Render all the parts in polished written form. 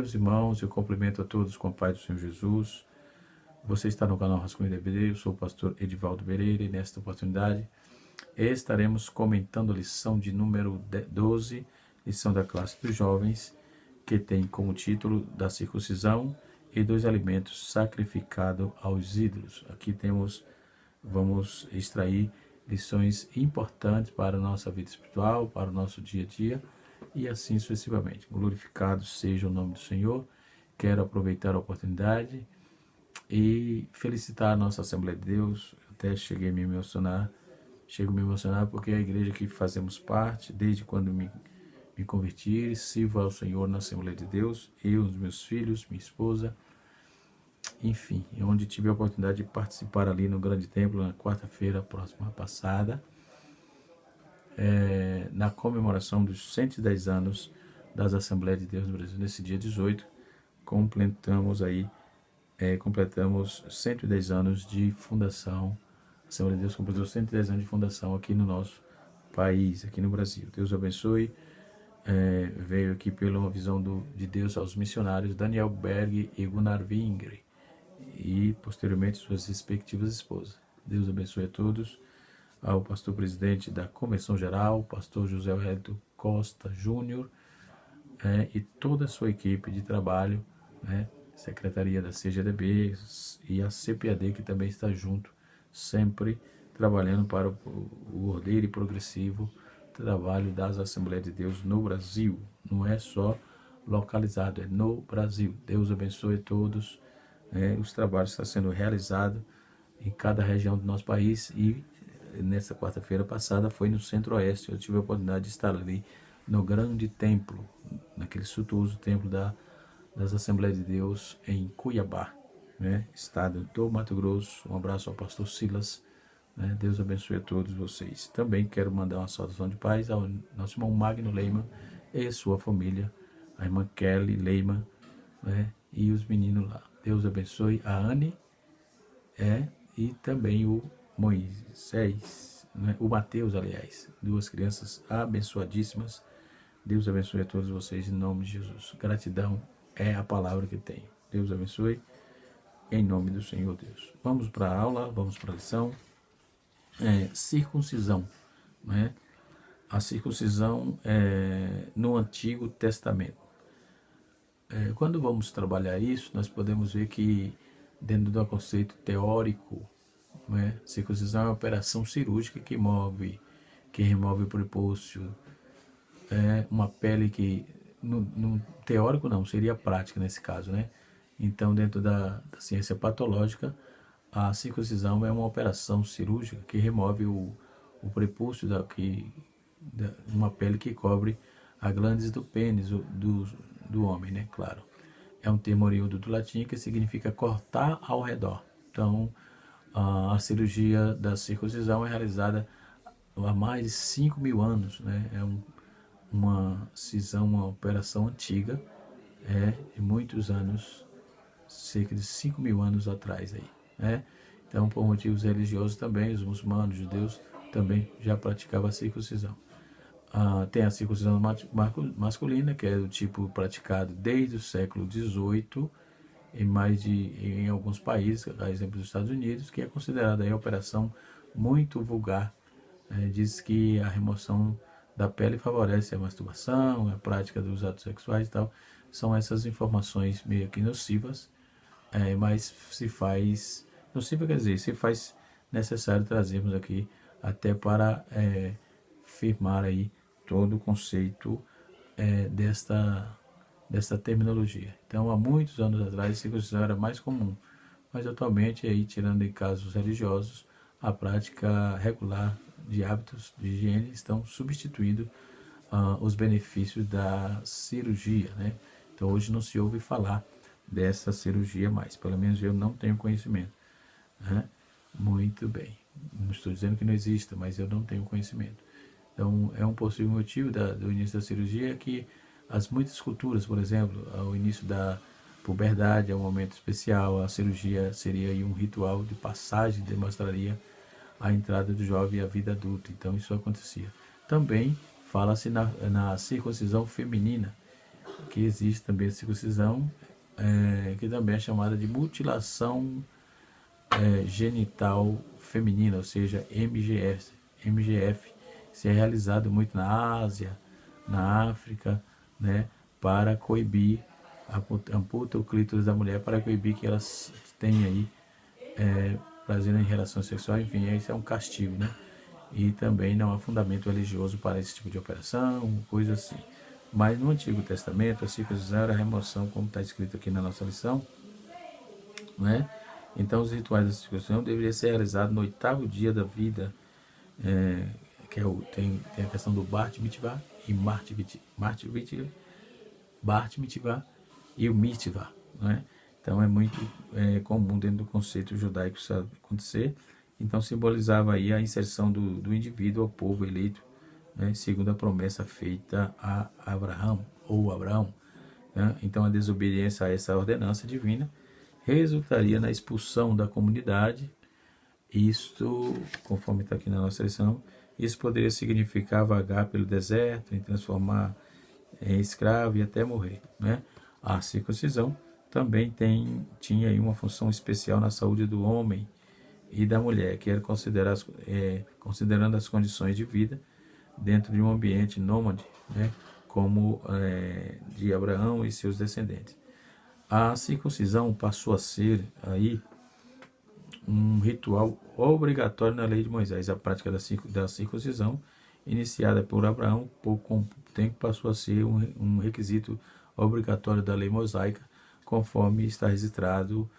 Meus irmãos, eu cumprimento a todos com a paz do Senhor Jesus. Você está no canal Rascunho DBD, eu sou o pastor Edivaldo Pereira e nesta oportunidade estaremos comentando a lição de número 12, lição da classe dos jovens, que tem como título da circuncisão e dos alimentos sacrificados aos ídolos. Aqui vamos extrair lições importantes para a nossa vida espiritual, para o nosso dia a dia e assim sucessivamente. Glorificado seja o nome do Senhor. Quero aproveitar a oportunidade e felicitar a nossa Assembleia de Deus. Até chego a me emocionar porque é a igreja que fazemos parte, desde quando me converti, sirvo ao Senhor na Assembleia de Deus, eu, os meus filhos, minha esposa, enfim, onde tive a oportunidade de participar ali no Grande Templo na quarta-feira próxima passada, na comemoração dos 110 anos das Assembleias de Deus no Brasil. Nesse dia 18, completamos 110 anos de fundação. A Assembleia de Deus completou 110 anos de fundação aqui no nosso país, aqui no Brasil. Deus abençoe. Veio aqui pela visão de Deus aos missionários Daniel Berg e Gunnar Wingre e posteriormente suas respectivas esposas. Deus abençoe a todos. Ao pastor presidente da Convenção Geral, pastor José Wellington Costa Júnior, e toda a sua equipe de trabalho, Secretaria da CGDB e a CPAD, que também está junto, sempre trabalhando para o ordeiro e progressivo trabalho das Assembleias de Deus no Brasil. Não é só localizado, é no Brasil. Deus abençoe a todos. Os trabalhos estão sendo realizados em cada região do nosso país e nessa quarta-feira passada foi no Centro-Oeste. Eu tive a oportunidade de estar ali no Grande Templo, naquele suntuoso templo das Assembleias de Deus em Cuiabá, estado do Mato Grosso. Um abraço ao pastor Silas. Deus abençoe a todos vocês. Também quero mandar uma saudação de paz ao nosso irmão Magno Leiman e sua família, a irmã Kelly Leiman, e os meninos lá. Deus abençoe a Anne e também o Moisés, o Mateus, aliás, duas crianças abençoadíssimas. Deus abençoe a todos vocês em nome de Jesus. Gratidão é a palavra que tenho. Deus abençoe em nome do Senhor Deus. Vamos para a aula, vamos para a lição. Circuncisão, a circuncisão no Antigo Testamento. Quando vamos trabalhar isso, nós podemos ver que dentro do conceito teórico, circuncisão é uma operação cirúrgica que remove o prepúcio, uma pele que, no teórico não, seria prática nesse caso, Então, dentro da ciência patológica, a circuncisão é uma operação cirúrgica que remove o prepúcio uma pele que cobre a glândula do pênis do homem, claro. É um termo oriundo do latim que significa cortar ao redor. Então, a cirurgia da circuncisão é realizada há mais de 5.000 anos, É uma cisão, uma operação antiga, de muitos anos, cerca de 5.000 anos atrás aí, Então, por motivos religiosos também, os muçulmanos, os judeus também já praticavam a circuncisão. Tem a circuncisão masculina, que é do tipo praticado desde o século XVIII, em alguns países, a exemplo dos Estados Unidos, que é considerada aí a operação muito vulgar. Diz que a remoção da pele favorece a masturbação, a prática dos atos sexuais e tal. São essas informações meio que nocivas, mas se faz necessário trazermos aqui até para firmar aí todo o conceito desta terminologia. Então, há muitos anos atrás, a circuncisão era mais comum, mas atualmente, aí, tirando em casos religiosos, a prática regular de hábitos de higiene estão substituindo os benefícios da cirurgia, Então, hoje não se ouve falar dessa cirurgia mais, pelo menos eu não tenho conhecimento. Muito bem, não estou dizendo que não exista, mas eu não tenho conhecimento. Então, é um possível motivo do início da cirurgia que as muitas culturas, por exemplo, ao início da puberdade é um momento especial, a cirurgia seria aí um ritual de passagem, demonstraria a entrada do jovem à vida adulta. Então, isso acontecia. Também fala-se na circuncisão feminina, que existe também a circuncisão, que também é chamada de mutilação genital feminina, ou seja, MGF. MGF, isso é realizado muito na Ásia, na África, né, para coibir, amputa o clítoris da mulher para coibir que elas tenham aí prazer em relações sexuais, enfim, isso é um castigo, né? E também não há fundamento religioso para esse tipo de operação, coisa assim. Mas no Antigo Testamento, a circuncisão era a remoção, como está escrito aqui na nossa lição, né? Então, os rituais da circuncisão deveriam ser realizados no 8º dia da vida, que tem a questão do Bart Mitzvah e Bart Mitzvah e o Mitzvah, né? Então é muito comum dentro do conceito judaico isso acontecer. Então simbolizava aí a inserção do indivíduo ao povo eleito, né? Segundo a promessa feita a Abraão. Né? Então a desobediência a essa ordenança divina resultaria na expulsão da comunidade. Isto, conforme está aqui na nossa lição, isso poderia significar vagar pelo deserto, em transformar em escravo e até morrer, né? A circuncisão também tinha aí uma função especial na saúde do homem e da mulher, que era considerando as condições de vida dentro de um ambiente nômade, né? Como de Abraão e seus descendentes. A circuncisão passou a ser aí um ritual obrigatório na lei de Moisés. A prática da circuncisão, iniciada por Abraão, pouco tempo passou a ser um requisito obrigatório da lei mosaica, conforme está registrado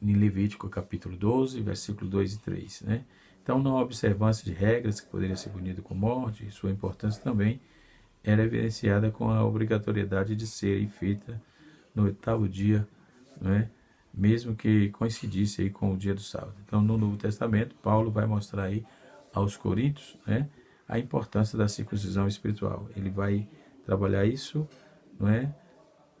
em Levítico capítulo 12, versículos 2 e 3. Né? Então, não há observância de regras, que poderia ser punido com morte, e sua importância também era evidenciada com a obrigatoriedade de ser feita no 8º dia, né? Mesmo que coincidisse aí com o dia do sábado. Então, no Novo Testamento, Paulo vai mostrar aí aos Coríntios, né, a importância da circuncisão espiritual. Ele vai trabalhar isso, não é?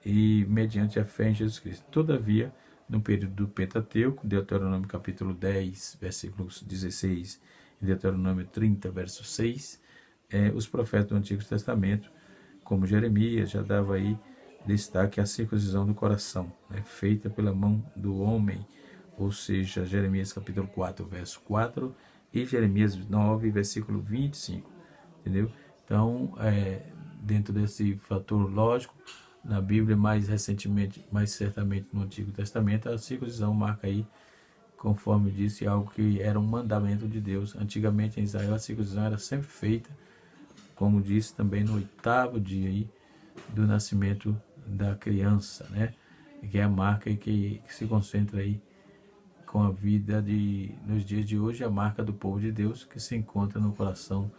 E mediante a fé em Jesus Cristo. Todavia, no período do Pentateuco, Deuteronômio capítulo 10, versículos 16 e Deuteronômio 30, verso 6, os profetas do Antigo Testamento, como Jeremias, já dava aí destaque à circuncisão do coração, né, feita pela mão do homem, ou seja, Jeremias capítulo 4, verso 4 e Jeremias 9, versículo 25, entendeu? Então, dentro desse fator lógico, na Bíblia, mais certamente no Antigo Testamento, a circuncisão marca aí, conforme disse, algo que era um mandamento de Deus. Antigamente em Israel a circuncisão era sempre feita, como disse também, no 8º dia aí do nascimento da criança, né? Que é a marca que se concentra aí com a vida nos dias de hoje, a marca do povo de Deus que se encontra no coração,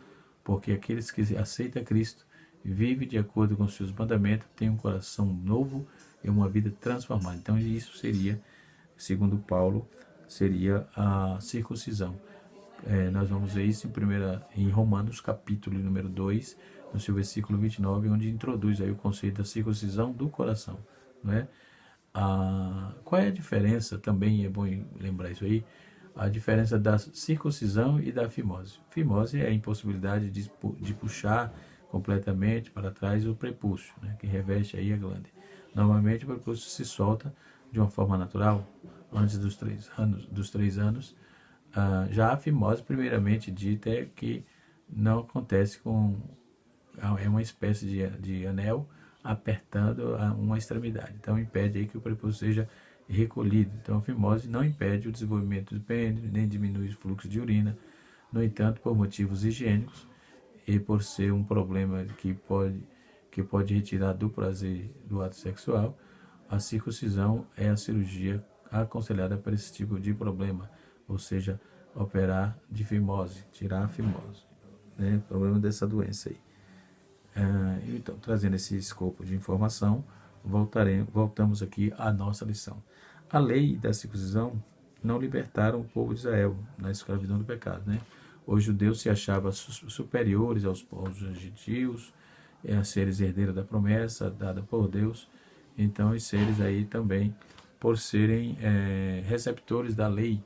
porque aqueles que aceitam Cristo, vivem de acordo com os seus mandamentos, têm um coração novo e uma vida transformada. Então isso seria, segundo Paulo, seria a circuncisão. Nós vamos ver isso em Romanos capítulo número 2, no seu versículo 29, onde introduz aí o conceito da circuncisão do coração, não é? Qual é a diferença, também é bom lembrar isso aí, a diferença da circuncisão e da fimose. Fimose é a impossibilidade de puxar completamente para trás o prepúcio, né, que reveste aí a glândula. Normalmente o prepúcio se solta de uma forma natural antes dos 3 anos. Já a fimose, primeiramente dita, é que não acontece é uma espécie de anel apertando uma extremidade. Então impede aí que o prepúcio seja recolhido. Então a fimose não impede o desenvolvimento do pênis, nem diminui o fluxo de urina. No entanto, por motivos higiênicos e por ser um problema que pode retirar do prazer do ato sexual, a circuncisão é a cirurgia aconselhada para esse tipo de problema, ou seja, operar de fimose, tirar a fimose, né? Problema dessa doença aí. Então, trazendo esse escopo de informação, voltamos aqui à nossa lição. A lei da circuncisão não libertaram o povo de Israel na escravidão do pecado, né? Os judeus se achavam superiores aos povos gentios, a seres herdeiros da promessa dada por Deus. Então, os seres aí também, por serem receptores da lei,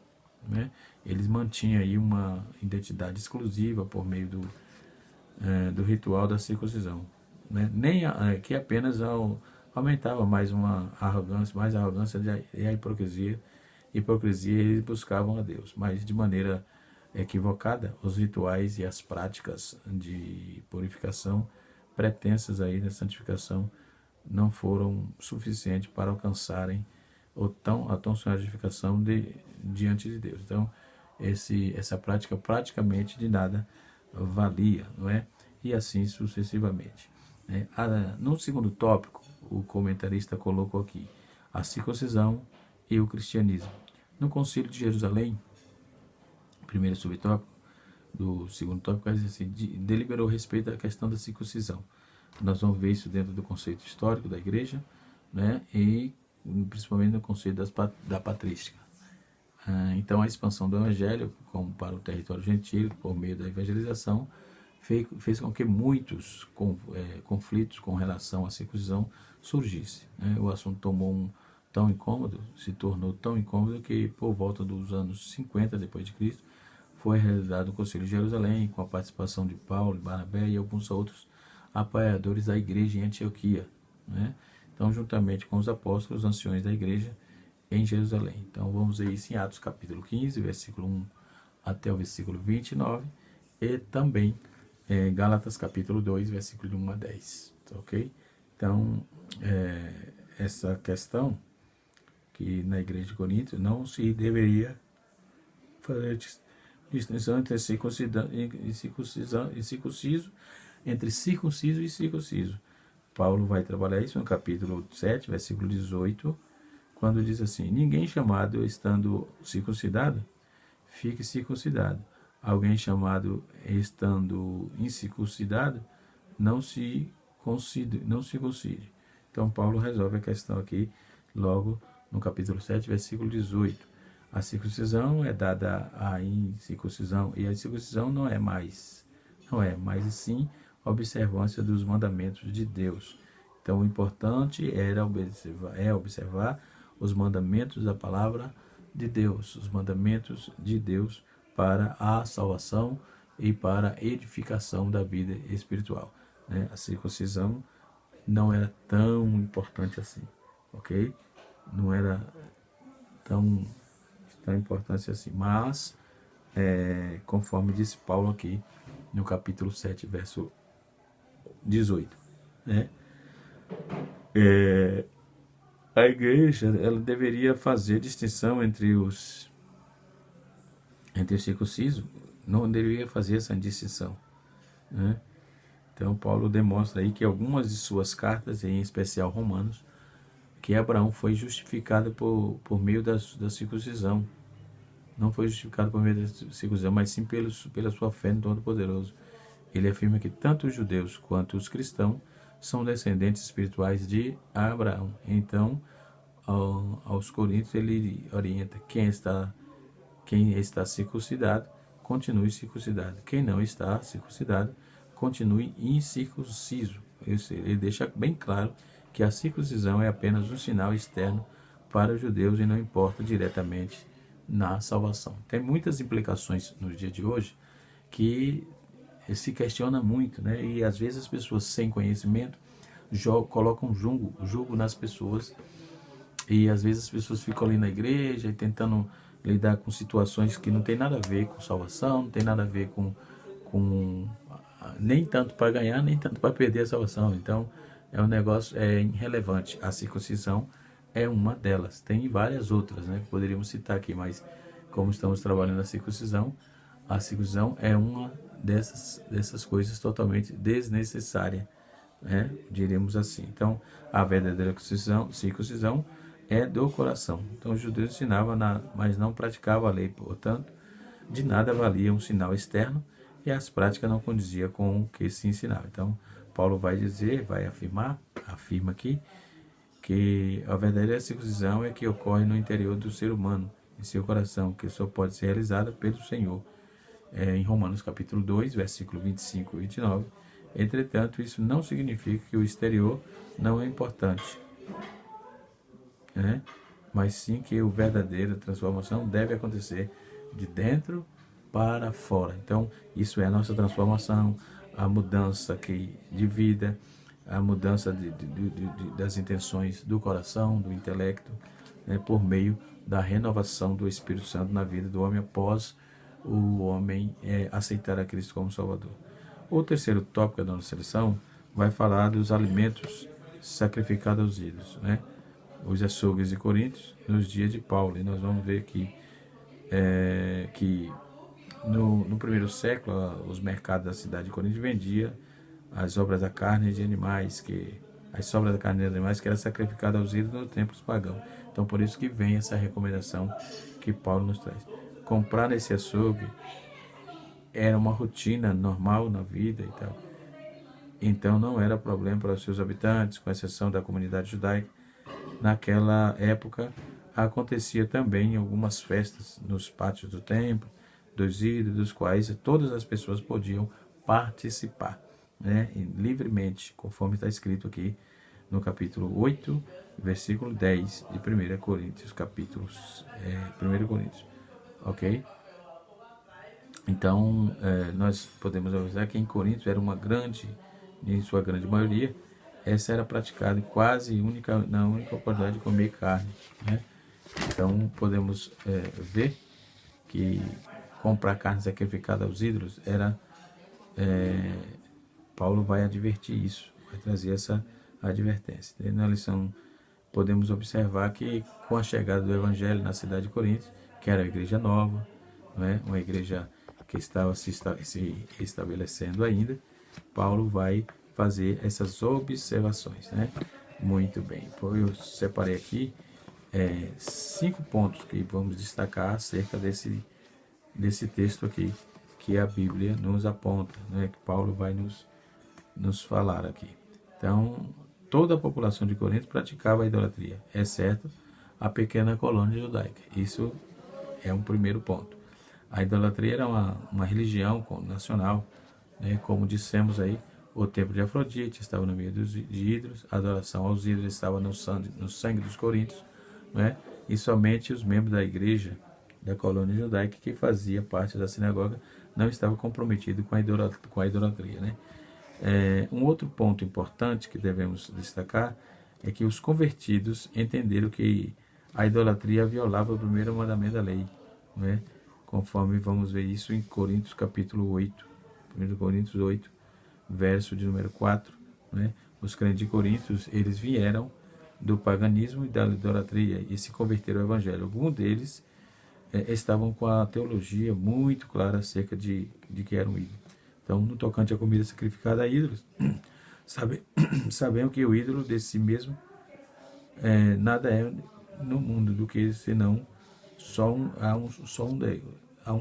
né? Eles mantinham aí uma identidade exclusiva por meio do ritual da circuncisão. né? Nem que apenas aumentava mais a arrogância e a hipocrisia eles buscavam a Deus, mas de maneira equivocada. Os rituais e as práticas de purificação pretensas aí da santificação não foram suficientes para alcançarem a tão sonhada justificação diante de Deus. Então, essa prática praticamente de nada valia, não é? E assim sucessivamente, né? No segundo tópico, o comentarista colocou aqui a circuncisão e o cristianismo. No Concílio de Jerusalém, primeiro subtópico, do segundo tópico, assim, deliberou a respeito da questão da circuncisão. Nós vamos ver isso dentro do conceito histórico da igreja, né? E principalmente no conceito da patrística. Então, a expansão do evangelho para o território gentil, por meio da evangelização, fez com que muitos conflitos com relação à circuncisão surgissem, né? O assunto se tornou tão incômodo que, por volta dos anos 50 depois de Cristo, foi realizado o Concílio de Jerusalém, com a participação de Paulo, Barnabé e alguns outros apoiadores da igreja em Antioquia, né? Então, juntamente com os apóstolos, os anciões da igreja em Jerusalém. Então, vamos ver isso em Atos capítulo 15, versículo 1 até o versículo 29, e também Gálatas capítulo 2, versículo 1 a 10, ok? Então, essa questão que na igreja de Corinto não se deveria fazer distinção entre entre circunciso e circunciso. Paulo vai trabalhar isso no capítulo 7, versículo 18, quando diz assim: ninguém chamado estando circuncidado, fique circuncidado. Alguém chamado estando incircuncidado, não se concide. Então, Paulo resolve a questão aqui, logo no capítulo 7, versículo 18. A circuncisão é dada à incircuncisão, e a circuncisão não é mais sim a observância dos mandamentos de Deus. Então, o importante é observar os mandamentos da palavra de Deus, os mandamentos de Deus para a salvação e para a edificação da vida espiritual, né? A circuncisão não era tão importante assim, ok? Não era tão importante assim, mas conforme disse Paulo aqui no capítulo 7, verso 18, né? A igreja ela deveria fazer distinção entre o circunciso, não deveria fazer essa distinção, né? Então Paulo demonstra aí que algumas de suas cartas, em especial Romanos, que Abraão foi justificado por meio da circuncisão. Não foi justificado por meio da circuncisão, mas sim pela sua fé no Todo-Poderoso. Ele afirma que tanto os judeus quanto os cristãos são descendentes espirituais de Abraão. Então, aos Coríntios, ele orienta: quem está circuncidado, continue circuncidado. Quem não está circuncidado, continue incircunciso. Ele deixa bem claro que a circuncisão é apenas um sinal externo para os judeus e não importa diretamente na salvação. Tem muitas implicações no dia de hoje que se questiona muito, né? E às vezes as pessoas sem conhecimento colocam julgo nas pessoas, e às vezes as pessoas ficam ali na igreja e tentando lidar com situações que não tem nada a ver com salvação, não tem nada a ver com nem tanto para ganhar, nem tanto para perder a salvação. Então, é um negócio irrelevante. A circuncisão é uma delas. Tem várias outras, né, que poderíamos citar aqui, mas como estamos trabalhando a circuncisão é uma dessas coisas totalmente desnecessária, né, diríamos assim. Então, a verdadeira circuncisão é do coração. Então, os judeus ensinavam, mas não praticavam a lei, portanto, de nada valia um sinal externo, e as práticas não condiziam com o que se ensinava. Então, Paulo afirma aqui, que a verdadeira circuncisão é que ocorre no interior do ser humano, em seu coração, que só pode ser realizada pelo Senhor. Em Romanos capítulo 2, versículo 25 e 29. Entretanto, isso não significa que o exterior não é importante, né? Mas sim que a verdadeira transformação deve acontecer de dentro para fora. Então, isso é a nossa transformação, a mudança de vida, a mudança das intenções do coração, do intelecto, né, por meio da renovação do Espírito Santo na vida do homem após o homem aceitar a Cristo como Salvador. O terceiro tópico da nossa lição vai falar dos alimentos sacrificados aos ídolos, né? Os açougues de Coríntios nos dias de Paulo. E nós vamos ver que no primeiro século os mercados da cidade de Corinto vendiam as obras da carne de animais, as sobras da carne de animais que eram sacrificadas aos ídolos nos templos pagãos. Então por isso que vem essa recomendação que Paulo nos traz. Comprar nesse açougue era uma rotina normal na vida e tal. Então não era problema para os seus habitantes, com exceção da comunidade judaica. Naquela época acontecia também algumas festas nos pátios do templo, dos ídolos, dos quais todas as pessoas podiam participar, né, livremente, conforme está escrito aqui no capítulo 8, versículo 10 de 1 Coríntios, capítulo 1 Coríntios, ok? Então, nós podemos avisar que em Corinto era em sua grande maioria, essa era praticada quase na única oportunidade de comer carne, né? Então, podemos ver que comprar carne sacrificada aos ídolos Paulo vai advertir isso, vai trazer essa advertência. E na lição, podemos observar que com a chegada do Evangelho na cidade de Corinto, que era uma igreja nova, né, uma igreja que estava se estabelecendo ainda, Paulo vai fazer essas observações, né? Muito bem. Eu separei aqui 5 pontos que vamos destacar acerca desse texto aqui, que a Bíblia nos aponta, né? Que Paulo vai nos falar aqui. Então, toda a população de Corinto praticava a idolatria, exceto a pequena colônia judaica. Isso é um primeiro ponto. A idolatria era uma religião nacional, né? Como dissemos aí, o templo de Afrodite estava no meio de ídolos, a adoração aos ídolos estava no sangue dos coríntios, né? E somente os membros da igreja da colônia judaica que fazia parte da sinagoga não estava comprometido com a idolatria, né? Um outro ponto importante que devemos destacar é que os convertidos entenderam que a idolatria violava o primeiro mandamento da lei, né? Conforme vamos ver isso em Coríntios capítulo 8, 1 Coríntios 8, verso de número 4, né? Os crentes de Coríntios, eles vieram do paganismo e da idolatria e se converteram ao evangelho. Alguns deles estavam com a teologia muito clara acerca de que era um ídolo. Então, no tocante à comida sacrificada a ídolos, sabemos que o ídolo de si mesmo nada é no mundo do que senão há um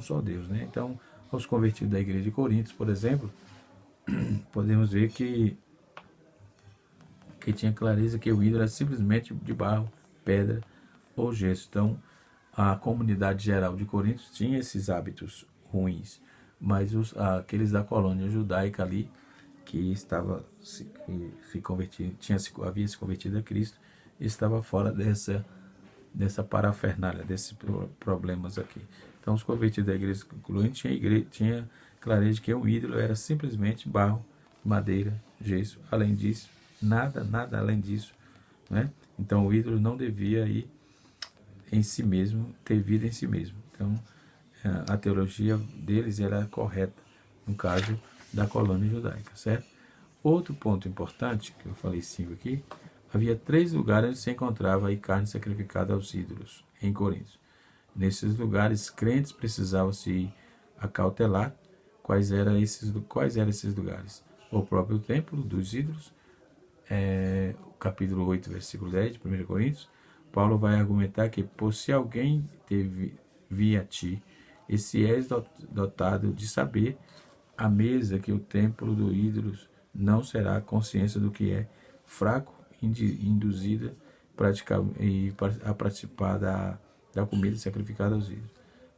só Deus, né? Então, aos convertidos da igreja de Coríntios, por exemplo, podemos ver que tinha clareza que o ídolo era simplesmente de barro, pedra ou gesso. Então, a comunidade geral de Corinto tinha esses hábitos ruins, mas aqueles da colônia judaica ali, que havia se convertido a Cristo, estava fora dessa parafernália, desses problemas aqui. Então, os convertidos da igreja incluinte tinha clareza de que um ídolo era simplesmente barro, madeira, gesso. Além disso, nada além disso, né? Então, o ídolo não devia ir em si mesmo, ter vida em si mesmo. Então, a teologia deles era correta, no caso da colônia judaica, certo? Outro ponto importante, que eu falei 5 aqui, havia 3 lugares onde se encontrava a carne sacrificada aos ídolos, em Corinto. Nesses lugares, crentes precisavam se acautelar. Quais eram esses lugares? O próprio templo dos ídolos, capítulo 8, versículo 10 de 1 Coríntios, Paulo vai argumentar que, por se alguém vir a ti, e se és dotado de saber, a mesa que o templo do ídolos não será a consciência do que é fraco, induzida a participar da comida sacrificada aos ídolos,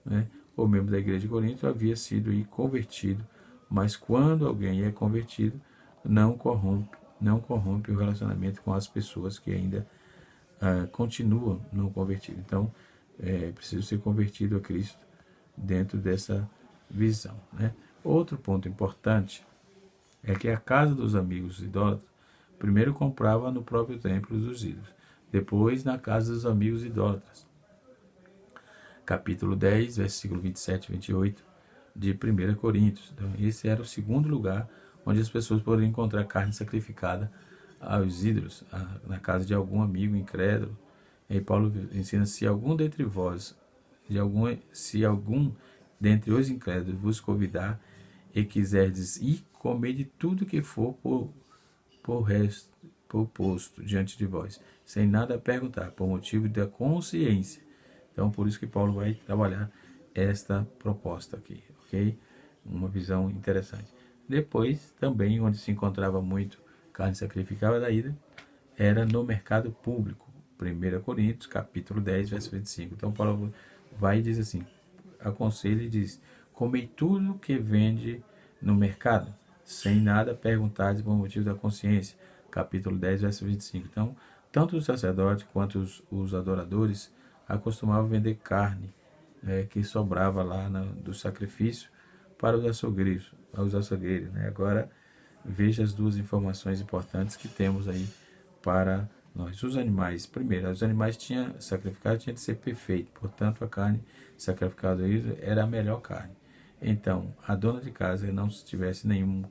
né? O membro da igreja de Corinto havia sido convertido, mas quando alguém é convertido, não corrompe o relacionamento com as pessoas que ainda continuam não convertidas. Então, preciso ser convertido a Cristo dentro dessa visão, né? Outro ponto importante é que a casa dos amigos idólatras Primeiro comprava no próprio templo dos ídolos, depois na casa dos amigos idólatras. Capítulo 10, versículo 27 e 28 de 1 Coríntios. Então, esse era o segundo lugar onde as pessoas poderiam encontrar carne sacrificada aos ídolos, na casa de algum amigo incrédulo. E aí Paulo ensina: se algum dentre vós, se algum dentre os incrédulos vos convidar e quiserdes ir, comer de tudo que for por posto diante de vós, sem nada perguntar, por motivo da consciência. Então, por isso que Paulo vai trabalhar esta proposta aqui, ok? Uma visão interessante. Depois, também, onde se encontrava muito carne sacrificada da ida, era no mercado público. 1 Coríntios, capítulo 10, verso 25. Então, Paulo vai e diz assim, aconselha e diz: comei tudo que vende no mercado, sem nada perguntar por motivo da consciência. Capítulo 10, verso 25. Então, tanto os sacerdotes quanto os adoradores acostumavam vender carne que sobrava lá do sacrifício para os açougueiros. Né? Agora, veja as duas informações importantes que temos aí para nós. Os animais, primeiro, os animais sacrificados tinha de ser perfeito, portanto a carne sacrificada era a melhor carne. Então, a dona de casa não tivesse nenhum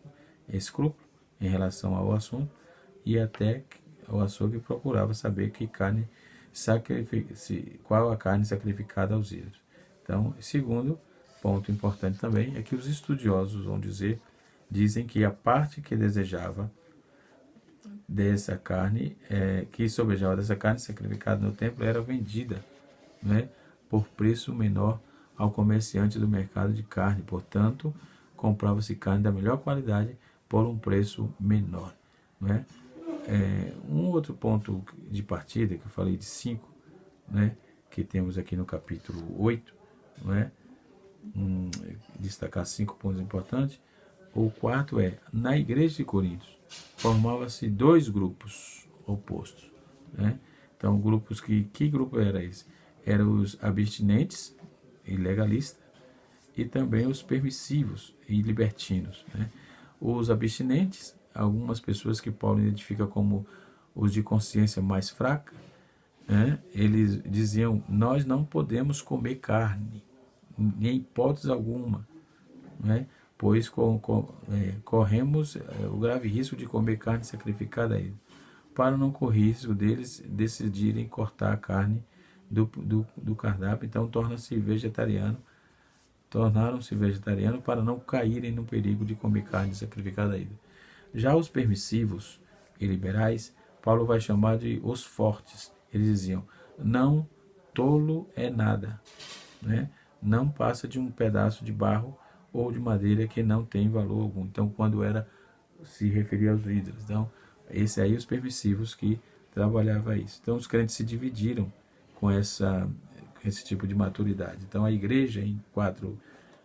escrúpulo em relação ao assunto, e até o açougue procurava saber qual a carne sacrificada aos ídolos. Então, segundo ponto importante também é que os estudiosos dizem que a parte que desejava dessa carne, que sobejava dessa carne sacrificada no templo, era vendida, né, por preço menor ao comerciante do mercado de carne. Portanto, comprava-se carne da melhor qualidade por um preço menor, né? Um outro ponto de partida, que eu falei de 5, né, que temos aqui no capítulo 8, né, destacar 5 pontos importantes. O quarto na igreja de Corinto, formava-se 2 grupos opostos, né? Então, que grupo era esse? Eram os abstinentes e legalistas, e também os permissivos e libertinos, né? Os abstinentes, algumas pessoas que Paulo identifica como os de consciência mais fraca, né? Eles diziam: nós não podemos comer carne, em hipótese alguma, né? Pois corremos o grave risco de comer carne sacrificada a ele. Para não correr risco deles decidirem cortar a carne do cardápio, então tornaram-se vegetarianos para não caírem no perigo de comer carne sacrificada a ele. Já os permissivos e liberais, Paulo vai chamar de os fortes. Eles diziam: não, tolo é nada, né? Não passa de um pedaço de barro ou de madeira que não tem valor algum. Então, quando se referia aos ídolos. Então, esse aí os permissivos que trabalhava isso. Então, os crentes se dividiram com esse tipo de maturidade. Então, a igreja,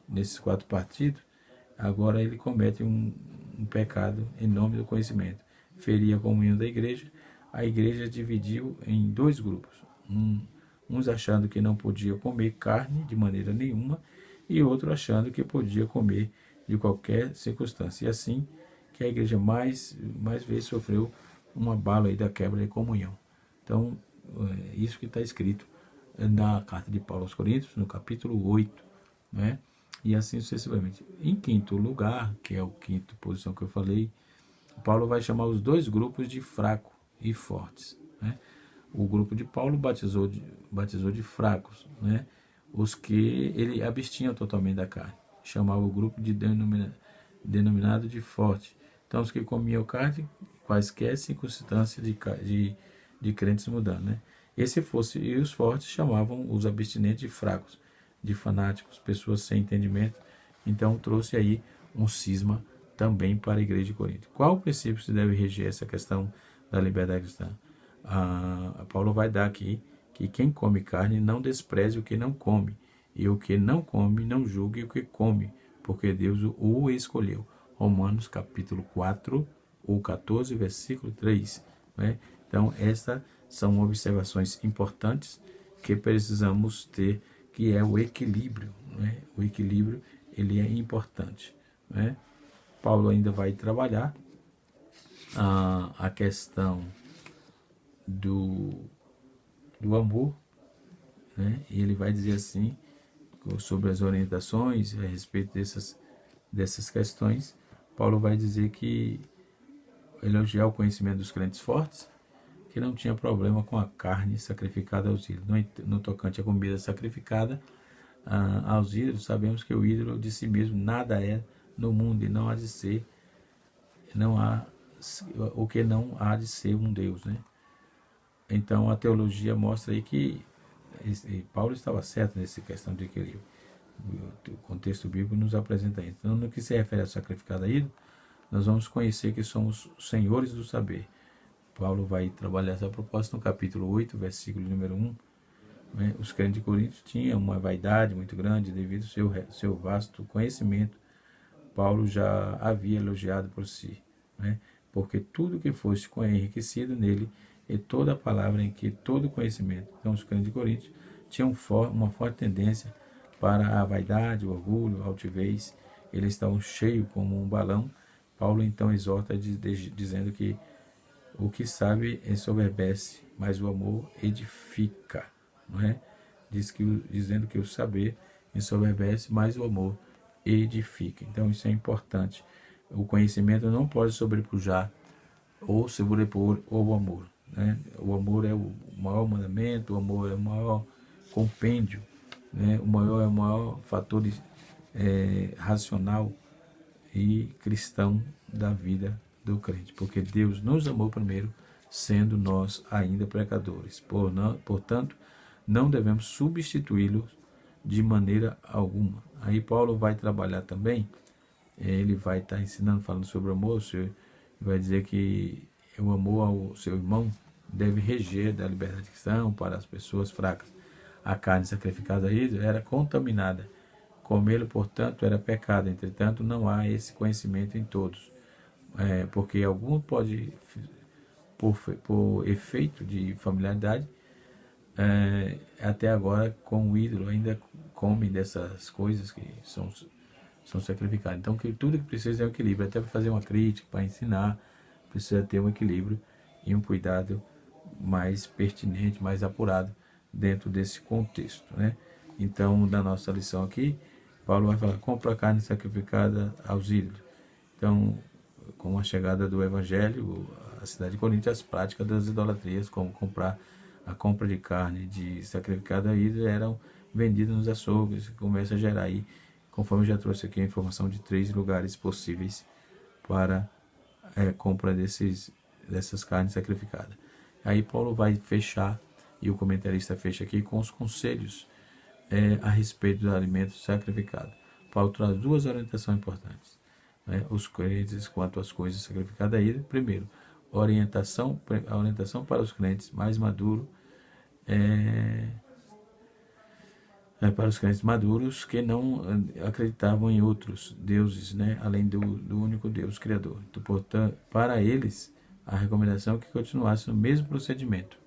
nesses 4 partidos, agora ele comete um pecado em nome do conhecimento. Feria a comunhão da igreja. A igreja dividiu em 2 grupos. Uns achando que não podia comer carne de maneira nenhuma, e outro achando que podia comer de qualquer circunstância. E assim que a igreja mais vezes sofreu uma bala aí da quebra de comunhão. Então, isso que está escrito na carta de Paulo aos Coríntios, no capítulo 8, né? E assim sucessivamente. Em quinto lugar, que é a quinta posição que eu falei, Paulo vai chamar os 2 grupos de fraco e fortes, né? O grupo de Paulo batizou de fracos, né? Os que ele abstinha totalmente da carne. Chamava o grupo denominado de forte. Então, os que comiam carne, quaisquer circunstâncias de crentes mudando, né? E os fortes chamavam os abstinentes de fracos, de fanáticos, pessoas sem entendimento. Então, trouxe aí um cisma também para a igreja de Corinto. Qual o princípio se deve reger essa questão da liberdade cristã? Paulo vai dar aqui que quem come carne não despreze o que não come, e o que não come não julgue o que come, porque Deus o escolheu. Romanos capítulo 4, ou 14, versículo 3. Né? Então, essas são observações importantes que precisamos ter, que é o equilíbrio. Né? O equilíbrio, ele é importante. Né? Paulo ainda vai trabalhar a questão do amor, né? E ele vai dizer assim, sobre as orientações a respeito dessas questões. Paulo vai dizer que elogiar o conhecimento dos crentes fortes, que não tinha problema com a carne sacrificada aos ídolos. No tocante à comida sacrificada aos ídolos, sabemos que o ídolo de si mesmo nada é no mundo e não há de ser, não há o que não há de ser um Deus, né? Então a teologia mostra aí que Paulo estava certo nessa questão de equilíbrio. O contexto bíblico nos apresenta isso. Então, no que se refere a sacrificado a ídolo, nós vamos conhecer que somos senhores do saber. Paulo vai trabalhar essa proposta no capítulo 8, versículo número 1. Né? Os crentes de Corinto tinham uma vaidade muito grande devido ao seu vasto conhecimento. Paulo já havia elogiado por si, né? Porque tudo que fosse enriquecido nele e toda a palavra em que todo conhecimento. Então os crentes de Corinto tinham uma forte tendência para a vaidade, o orgulho, a altivez. Eles estavam cheios como um balão. Paulo então exorta dizendo que o que sabe ensoberbece, mas o amor edifica, não é? Dizendo que o saber ensoberbece, mas o amor edifica. Então isso é importante. O conhecimento não pode sobrepujar ou sobrepor o amor, né? O amor é o maior mandamento, o amor é o maior compêndio, né? É o maior fator racional e cristão da vida do crente, porque Deus nos amou primeiro, sendo nós ainda pecadores. Portanto, não devemos substituí-lo de maneira alguma. Aí Paulo vai trabalhar também, ele vai estar ensinando, falando sobre o amor, vai dizer que o amor ao seu irmão deve reger da liberdade cristã para as pessoas fracas. A carne sacrificada a ele era contaminada. Comê-lo, portanto, era pecado. Entretanto, não há esse conhecimento em todos. Porque algum pode, por efeito de familiaridade, até agora, com o ídolo, ainda come dessas coisas que são sacrificadas. Então, tudo que precisa é um equilíbrio. Até para fazer uma crítica, para ensinar, precisa ter um equilíbrio e um cuidado mais pertinente, mais apurado dentro desse contexto, né? Então, na nossa lição aqui, Paulo vai falar, compra a carne sacrificada aos ídolos. Então, com a chegada do Evangelho, a cidade de Corinto, as práticas das idolatrias, como a compra de carne de sacrificada a ídolos, eram vendidas nos açougues, começa a gerar aí, conforme eu já trouxe aqui a informação de 3 lugares possíveis para compra dessas carnes sacrificadas. Aí Paulo vai fechar, e o comentarista fecha aqui com os conselhos a respeito do alimento sacrificado. Paulo traz 2 orientações importantes, né? Os crentes quanto às coisas sacrificadas aí. Primeiro, a orientação para os crentes mais maduros, para os crentes maduros que não acreditavam em outros deuses, né? Além do único Deus Criador. Então, portanto, para eles, a recomendação é que continuasse no mesmo procedimento,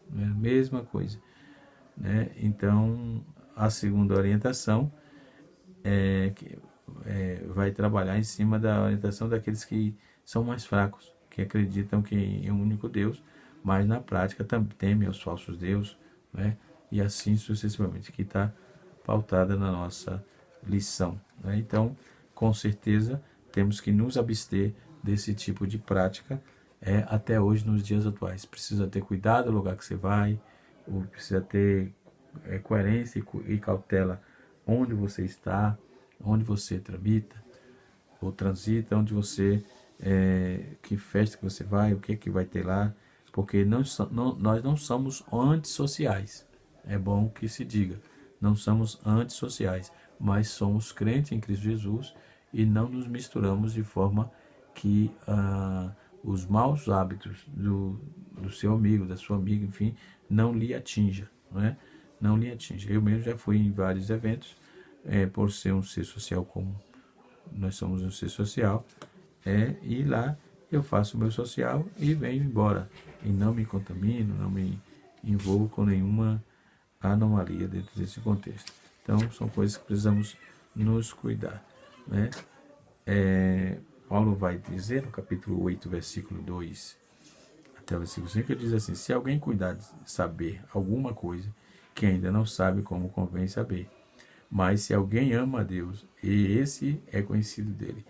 né? Mesma coisa, né? Então, a segunda orientação vai trabalhar em cima da orientação daqueles que são mais fracos, que acreditam que em um único Deus, mas na prática temem aos falsos deuses, né? E assim sucessivamente, que está pautada na nossa lição, né? Então, com certeza, temos que nos abster desse tipo de prática até hoje, nos dias atuais. Precisa ter cuidado no lugar que você vai, precisa ter coerência e cautela onde você está, onde você tramita ou transita, onde você que festa que você vai, o que é que vai ter lá, porque nós não somos antissociais. É bom que se diga, não somos antissociais, mas somos crentes em Cristo Jesus e não nos misturamos de forma que os maus hábitos do seu amigo, da sua amiga, enfim, não lhe atinja, não é? Não lhe atinja. Eu mesmo já fui em vários eventos, por ser um ser social como nós somos um ser social, e lá eu faço o meu social e venho embora. E não me contamino, não me envolvo com nenhuma anomalia dentro desse contexto. Então, são coisas que precisamos nos cuidar, né? Paulo vai dizer no capítulo 8, versículo 2 até o versículo 5, ele diz assim: se alguém cuidar de saber alguma coisa que ainda não sabe, como convém saber. Mas se alguém ama a Deus, e esse é conhecido dele.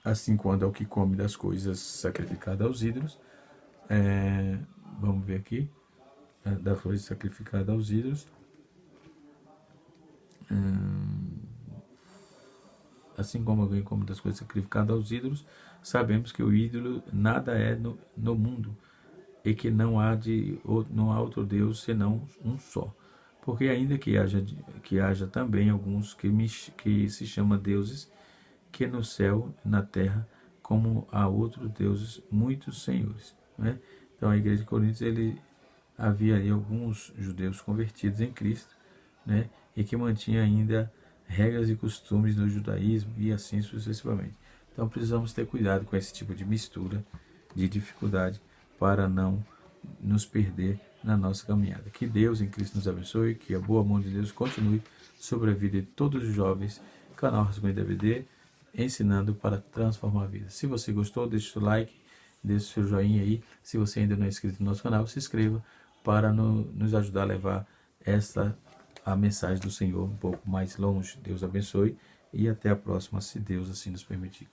Assim, quando ao que come das coisas sacrificadas aos ídolos, vamos ver aqui, das coisas sacrificadas aos ídolos, assim como alguém come das coisas sacrificadas aos ídolos, sabemos que o ídolo nada é no mundo, e que não há outro Deus senão um só. Porque ainda que haja também alguns que se chamam deuses, que no céu, na terra, como há outros deuses, muitos senhores. Né? Então a igreja de Corinto, havia aí alguns judeus convertidos em Cristo, né? E que mantinha ainda regras e costumes do judaísmo e assim sucessivamente. Então precisamos ter cuidado com esse tipo de mistura, de dificuldade, para não nos perder na nossa caminhada. Que Deus em Cristo nos abençoe, que a boa mão de Deus continue sobre a vida de todos os jovens. Canal Rascunho DVD, ensinando para transformar a vida. Se você gostou, deixe o seu like, deixe o seu joinha aí. Se você ainda não é inscrito no nosso canal, se inscreva para nos ajudar a levar a mensagem do Senhor um pouco mais longe. Deus abençoe e até a próxima, se Deus assim nos permitir.